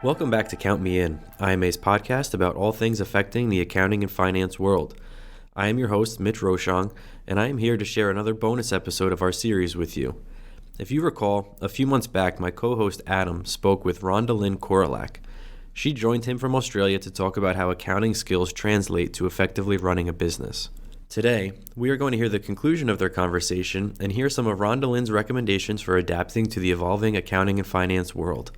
Welcome back to Count Me In, IMA's podcast about all things affecting the accounting and finance world. I am your host, Mitch Rochong, and I am here to share another bonus episode of our series with you. If you recall, a few months back, my co-host Adam spoke with Rhondalynn Korolak. She joined him from Australia to talk about how accounting skills translate to effectively running a business. Today, we are going to hear the conclusion of their conversation and hear some of Rhondalynn's recommendations for adapting to the evolving accounting and finance world.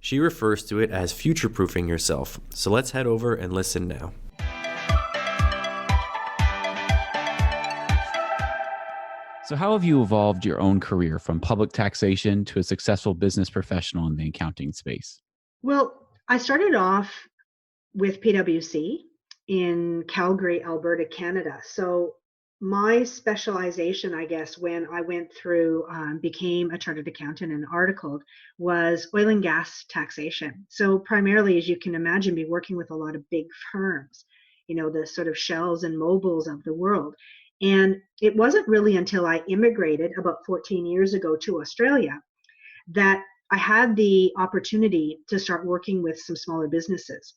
She refers to it as future-proofing yourself, so let's head over and listen now. So how have you evolved your own career from public taxation to a successful business professional in the accounting space? Well, I started off with PwC in Calgary, Alberta, Canada. So my specialization, I guess, when I went through, became a chartered accountant and articled, was oil and gas taxation. So primarily, as you can imagine, be working with a lot of big firms, the sort of Shells and Mobiles of the world. And it wasn't really until I immigrated about 14 years ago to Australia that I had the opportunity to start working with some smaller businesses.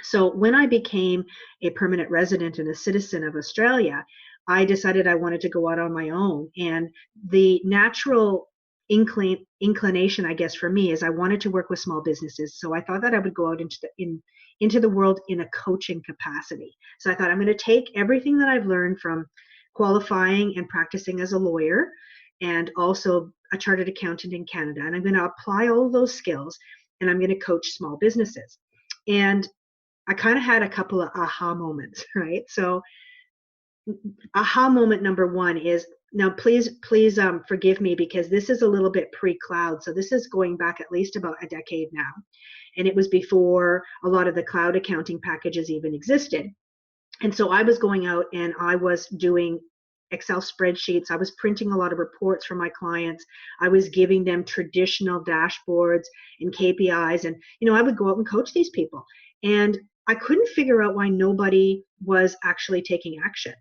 So when I became a permanent resident and a citizen of Australia, I decided I wanted to go out on my own. And the natural inclination, I guess, for me is I wanted to work with small businesses. So I thought that I would go out into the world in a coaching capacity. So I thought I'm going to take everything that I've learned from qualifying and practicing as a lawyer and also a chartered accountant in Canada. And I'm going to apply all of those skills and I'm going to coach small businesses. And I kind of had a couple of aha moments, right? So aha moment number one is, now please forgive me because this is a little bit pre-cloud. So this is going back at least about a decade now. And it was before a lot of the cloud accounting packages even existed. And so I was going out and I was doing Excel spreadsheets. I was printing a lot of reports for my clients. I was giving them traditional dashboards and KPIs. And, I would go out and coach these people. And I couldn't figure out why nobody was actually taking action.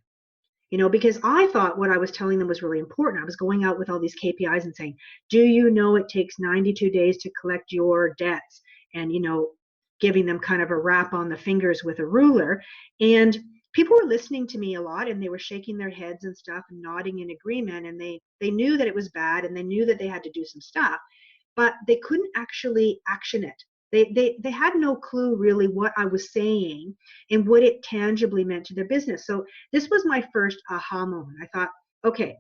Because I thought what I was telling them was really important. I was going out with all these KPIs and saying, do you know it takes 92 days to collect your debts? And, giving them kind of a rap on the fingers with a ruler. And people were listening to me a lot and they were shaking their heads and stuff and nodding in agreement. And they knew that it was bad and they knew that they had to do some stuff, but they couldn't actually action it. They had no clue really what I was saying and what it tangibly meant to their business. So this was my first aha moment. I thought, okay,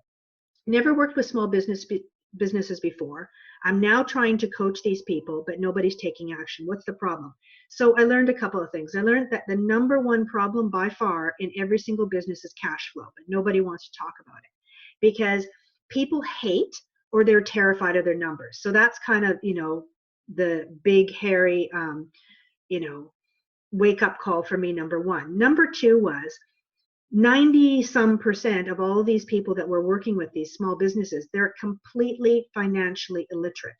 never worked with small businesses before. I'm now trying to coach these people, but nobody's taking action. What's the problem? So I learned a couple of things. I learned that the number one problem by far in every single business is cash flow, but nobody wants to talk about it because people hate or they're terrified of their numbers. So that's kind of, the big, hairy, wake up call for me, number one. Number two was 90% of all of these people that we're working with, these small businesses, they're completely financially illiterate.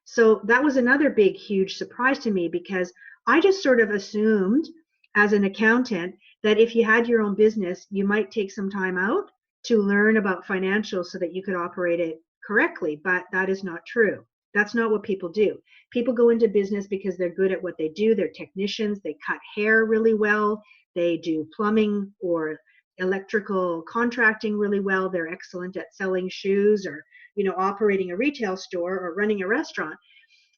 So that was another big, huge surprise to me because I just sort of assumed as an accountant that if you had your own business, you might take some time out to learn about financials so that you could operate it correctly. But that is not true. That's not what people do. People go into business because they're good at what they do. They're technicians. They cut hair really well. They do plumbing or electrical contracting really well. They're excellent at selling shoes or, operating a retail store or running a restaurant.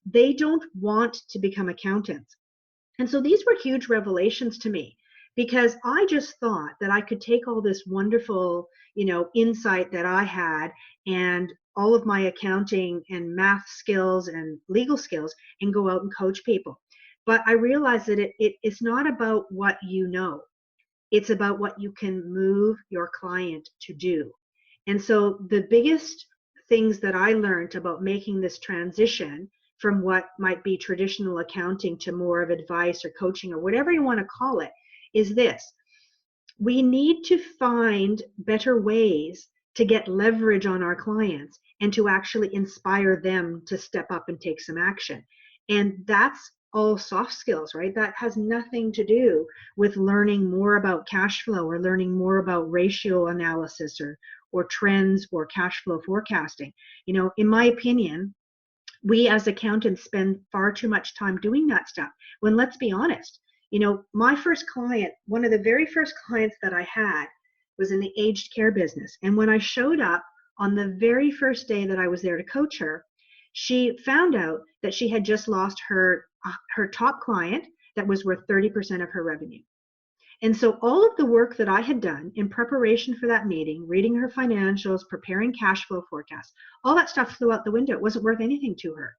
They don't want to become accountants. And so these were huge revelations to me because I just thought that I could take all this wonderful, insight that I had and all of my accounting and math skills and legal skills and go out and coach people. But I realized that it's not about what you know. It's about what you can move your client to do. And so the biggest things that I learned about making this transition from what might be traditional accounting to more of advice or coaching or whatever you want to call it is this. We need to find better ways to get leverage on our clients and to actually inspire them to step up and take some action. And that's all soft skills, right? That has nothing to do with learning more about cash flow or learning more about ratio analysis or trends or cash flow forecasting. In my opinion, we as accountants spend far too much time doing that stuff. When, let's be honest, my first client, one of the very first clients that I had was in the aged care business. And when I showed up on the very first day that I was there to coach her, she found out that she had just lost her top client that was worth 30% of her revenue. And so all of the work that I had done in preparation for that meeting, reading her financials, preparing cash flow forecasts, all that stuff flew out the window. It wasn't worth anything to her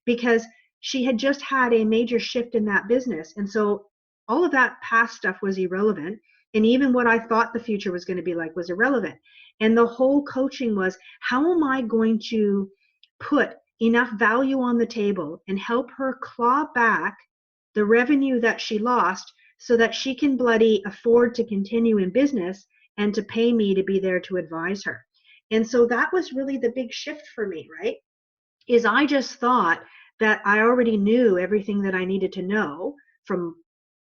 because she had just had a major shift in that business. And so all of that past stuff was irrelevant. And even what I thought the future was going to be like was irrelevant. And the whole coaching was, how am I going to put enough value on the table and help her claw back the revenue that she lost so that she can bloody afford to continue in business and to pay me to be there to advise her. And so that was really the big shift for me, right? Is I just thought that I already knew everything that I needed to know from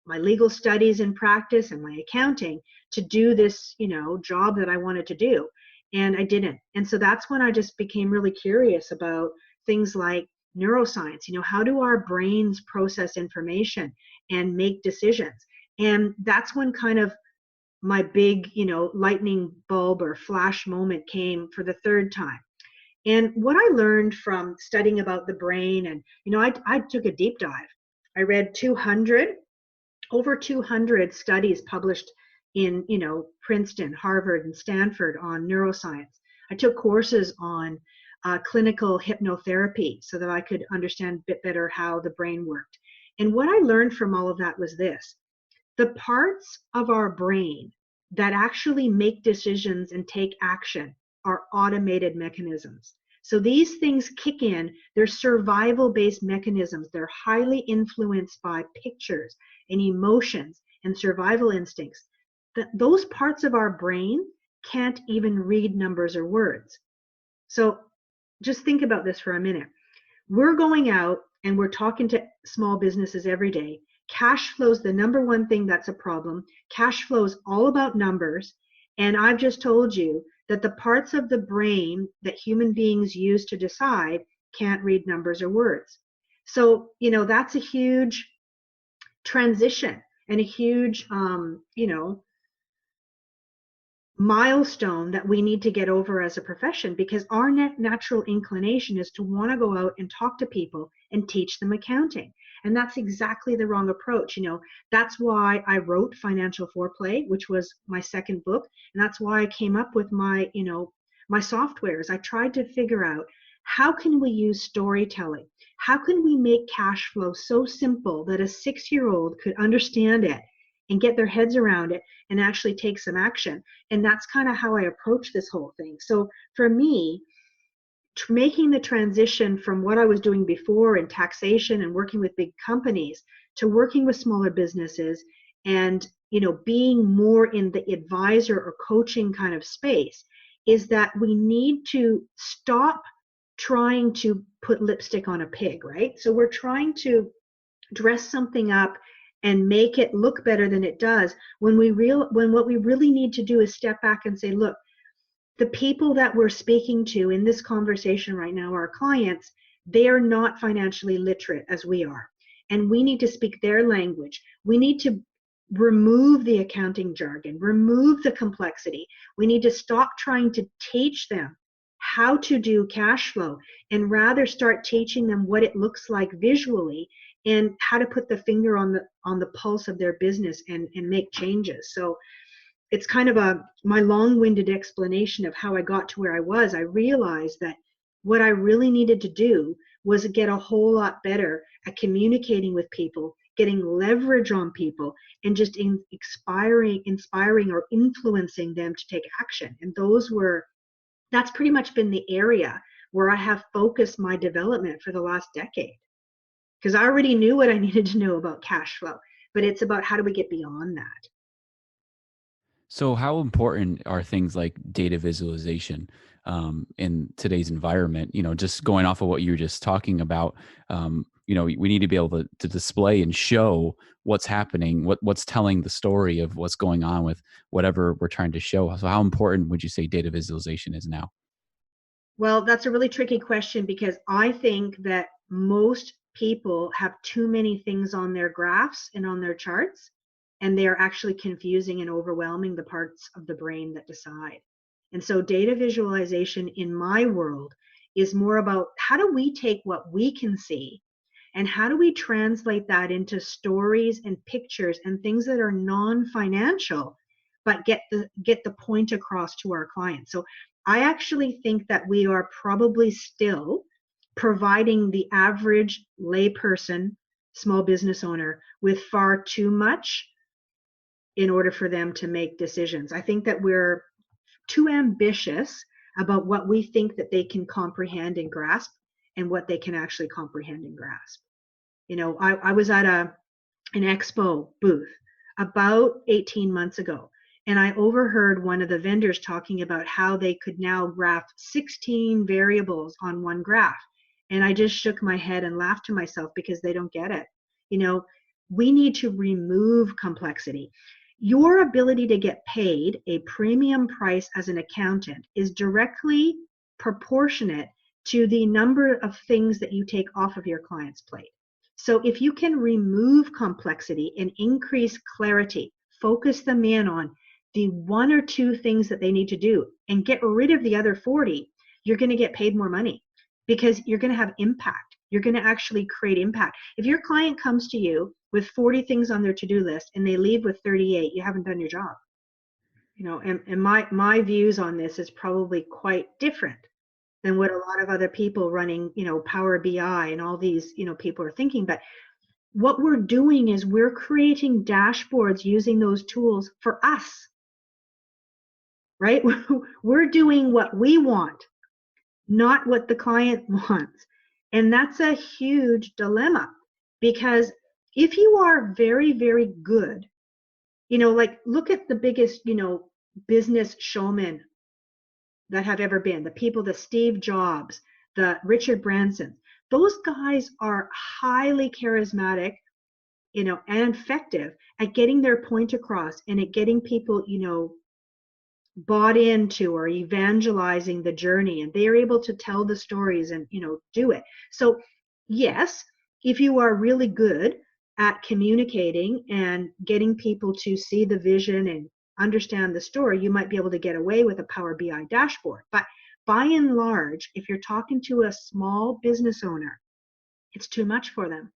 my legal studies and practice and my accounting to do this, job that I wanted to do. And I didn't. And so that's when I just became really curious about things like neuroscience. How do our brains process information and make decisions? And that's when kind of my big, lightning bulb or flash moment came for the third time. And what I learned from studying about the brain, and, I took a deep dive. I read over 200 studies published in, Princeton, Harvard, and Stanford on neuroscience. I took courses on clinical hypnotherapy so that I could understand a bit better how the brain worked. And what I learned from all of that was this: the parts of our brain that actually make decisions and take action are automated mechanisms. So these things kick in, they're survival-based mechanisms. They're highly influenced by pictures and emotions and survival instincts. Those parts of our brain can't even read numbers or words. So just think about this for a minute. We're going out and we're talking to small businesses every day. Cash flow is the number one thing that's a problem. Cash flow is all about numbers. And I've just told you that the parts of the brain that human beings use to decide can't read numbers or words. So, that's a huge transition and a huge, milestone that we need to get over as a profession, because our natural inclination is to want to go out and talk to people and teach them accounting. And that's exactly the wrong approach. That's why I wrote Financial Foreplay, which was my second book. And that's why I came up with my softwares. I tried to figure out, how can we use storytelling? How can we make cash flow so simple that a 6-year-old could understand it and get their heads around it and actually take some action? And that's kind of how I approach this whole thing. So for me, making the transition from what I was doing before in taxation and working with big companies to working with smaller businesses and, being more in the advisor or coaching kind of space, is that we need to stop trying to put lipstick on a pig, right? So we're trying to dress something up and make it look better than it does, when what we really need to do is step back and say, look, the people that we're speaking to in this conversation right now, our clients, they are not financially literate as we are. And we need to speak their language. We need to remove the accounting jargon, remove the complexity. We need to stop trying to teach them how to do cash flow and rather start teaching them what it looks like visually and how to put the finger on the pulse of their business and make changes. So it's kind of my long-winded explanation of how I got to where I was. I realized that what I really needed to do was get a whole lot better at communicating with people, getting leverage on people, and just inspiring or influencing them to take action. And that's pretty much been the area where I have focused my development for the last decade. Because I already knew what I needed to know about cash flow, but it's about how do we get beyond that. So how important are things like data visualization in today's environment? Just going off of what you were just talking about, we need to be able to display and show what's happening, what's telling the story of what's going on with whatever we're trying to show. So how important would you say data visualization is now? Well, that's a really tricky question because I think that most people have too many things on their graphs and on their charts, and they are actually confusing and overwhelming the parts of the brain that decide. And so data visualization in my world is more about how do we take what we can see and how do we translate that into stories and pictures and things that are non-financial, but get the point across to our clients. So I actually think that we are probably still providing the average layperson, small business owner, with far too much in order for them to make decisions. I think that we're too ambitious about what we think that they can comprehend and grasp and what they can actually comprehend and grasp. I was at an expo booth about 18 months ago, and I overheard one of the vendors talking about how they could now graph 16 variables on one graph. And I just shook my head and laughed to myself because they don't get it. We need to remove complexity. Your ability to get paid a premium price as an accountant is directly proportionate to the number of things that you take off of your client's plate. So if you can remove complexity and increase clarity, focus them in on the one or two things that they need to do and get rid of the other 40, you're going to get paid more money because you're going to have impact. You're going to actually create impact. If your client comes to you with 40 things on their to-do list and they leave with 38, you haven't done your job. And my views on this is probably quite different than what a lot of other people running, Power BI and all these, people are thinking. But what we're doing is we're creating dashboards using those tools for us, right? We're doing what we want, not what the client wants. And that's a huge dilemma because if you are very, very good, like look at the biggest, business showmen that have ever been, the people, the Steve Jobs, the Richard Branson. Those guys are highly charismatic, and effective at getting their point across and at getting people, bought into or evangelizing the journey, and they are able to tell the stories and, do it. So yes, if you are really good at communicating and getting people to see the vision and understand the story, you might be able to get away with a Power BI dashboard. But by and large, if you're talking to a small business owner, it's too much for them.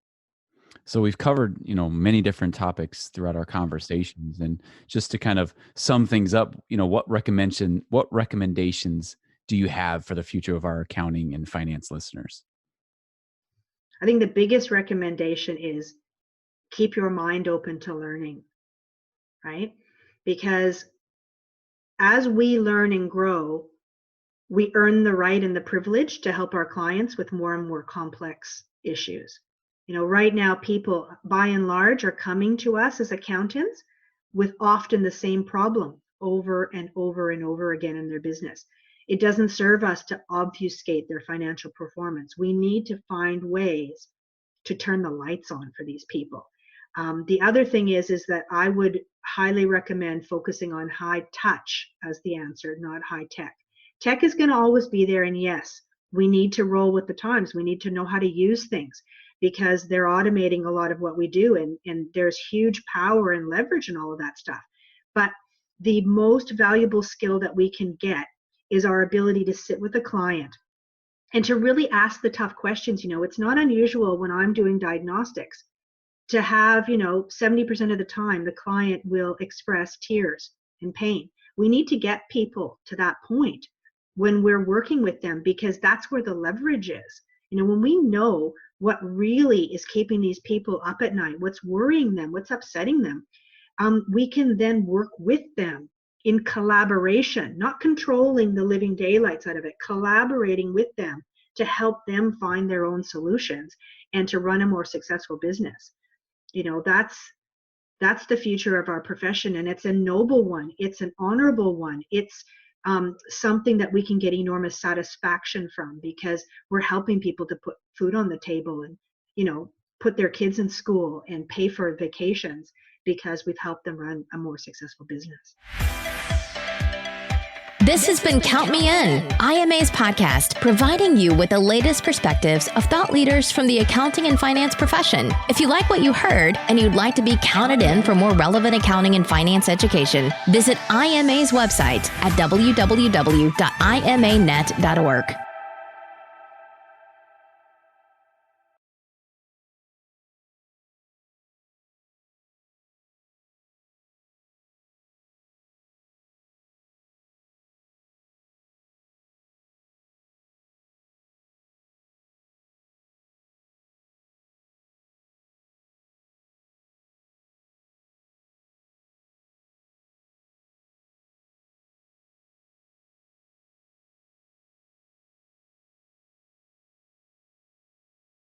So we've covered, many different topics throughout our conversations, and just to kind of sum things up, what recommendations do you have for the future of our accounting and finance listeners? I think the biggest recommendation is keep your mind open to learning, right? Because as we learn and grow, we earn the right and the privilege to help our clients with more and more complex issues. Right now, people by and large are coming to us as accountants with often the same problem over and over and over again in their business. It doesn't serve us to obfuscate their financial performance. We need to find ways to turn the lights on for these people. The other thing is that I would highly recommend focusing on high touch as the answer, not high tech. Tech is going to always be there. And yes, we need to roll with the times. We need to know how to use things because they're automating a lot of what we do. And there's huge power and leverage in all of that stuff. But the most valuable skill that we can get is our ability to sit with a client and to really ask the tough questions. It's not unusual when I'm doing diagnostics to have, 70% of the time the client will express tears and pain. We need to get people to that point when we're working with them because that's where the leverage is. When we know what really is keeping these people up at night, what's worrying them, what's upsetting them, we can then work with them in collaboration, not controlling the living daylights out of it, collaborating with them to help them find their own solutions and to run a more successful business. That's the future of our profession, and it's a noble one. It's an honorable one. It's something that we can get enormous satisfaction from because we're helping people to put food on the table and, put their kids in school and pay for vacations because we've helped them run a more successful business. This has been Count Me In, IMA's podcast, providing you with the latest perspectives of thought leaders from the accounting and finance profession. If you like what you heard and you'd like to be counted in for more relevant accounting and finance education, visit IMA's website at www.imanet.org.